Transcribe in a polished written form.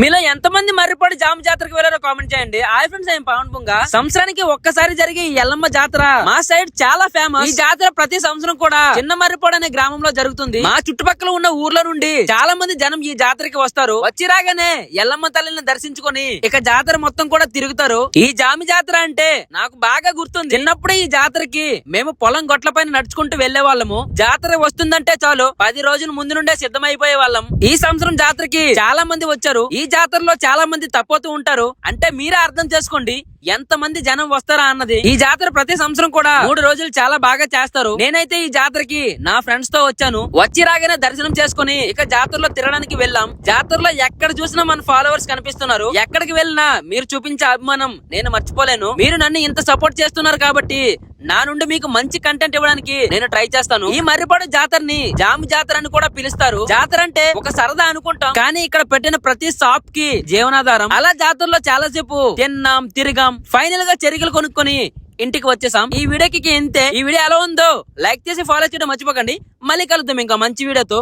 మీలో ఎంతమంది మర్రిపాడు జామ జాతరకు వెళ్ళారో కామెంట్ చేయండి. హాయ్ ఫ్రెండ్స్, నేను పవన్ పుంగ. సంవత్సరానికి ఒక్కసారి జరిగే ఈ ఎల్లమ్మ జాతర మా సైడ్ చాలా ఫేమస్. ఈ జాతర ప్రతి సంవత్సరం కూడా చిన్న మర్రిపాడు అనే గ్రామంలో జరుగుతుంది. మా చుట్టుపక్కల ఉన్న ఊర్ల నుండి చాలా మంది జనం ఈ జాతరకి వస్తారు. వచ్చి రాగానే ఎల్లమ్మ తల్లిని దర్శించుకొని ఇక జాతర మొత్తం కూడా తిరుగుతారు. ఈ జామి జాతర అంటే నాకు బాగా గుర్తుంది. చిన్నప్పుడే ఈ జాతరకి మేము పొలం గొట్ల పైన నడుచుకుంటూ వెళ్లే వాళ్ళము. జాతర వస్తుందంటే చాలు 10 రోజుల ముందు నుండే సిద్ధమైపోయే వాళ్ళం. ఈ సంవత్సరం జాతరకి చాలా మంది వచ్చారు. ఈ జాతరలో చాలా మంది తప్పుతూ ఉంటారు. అంటే మీరే అర్థం చేసుకోండి ఎంత మంది జనం వస్తారా అన్నది. ఈ జాతర ప్రతి సంవత్సరం కూడా 3 రోజులు చాలా బాగా చేస్తారు. నేనైతే ఈ జాతరకి నా ఫ్రెండ్స్ తో వచ్చాను. వచ్చి రాగానే దర్శనం చేసుకుని ఇక జాతరలో తిరగడానికి వెళ్ళాం. జాతరలో ఎక్కడ చూసినా మన ఫాలోవర్స్ కనిపిస్తున్నారు. ఎక్కడికి వెళ్ళినా మీరు చూపించే అభిమానం నేను మర్చిపోలేను. మీరు నన్ను ఇంత సపోర్ట్ చేస్తున్నారు కాబట్టి నా నుండి మీకు మంచి కంటెంట్ ఇవ్వడానికి నేను ట్రై చేస్తాను. ఈ మర్రిపాడు జాతరని జామి జాతర అని కూడా పిలుస్తారు. జాతర అంటే ఒక సరదా అనుకుంటాం, కానీ ఇక్కడ పెట్టిన ప్రతి షాప్ కి జీవనాధారం. అలా జాతరలో చాలా సేపు తిన్నాం, తిరిగాం, ఫైనల్ గా చెరికలు కొనుక్కొని ఇంటికి వచ్చేసాం. ఈ వీడియోకి ఇంతే. ఈ వీడియో ఎలా ఉందో లైక్ చేసి ఫాలో చేయడం మర్చిపోకండి. మళ్ళీ కలుద్దాం ఇంకా మంచి వీడియోతో.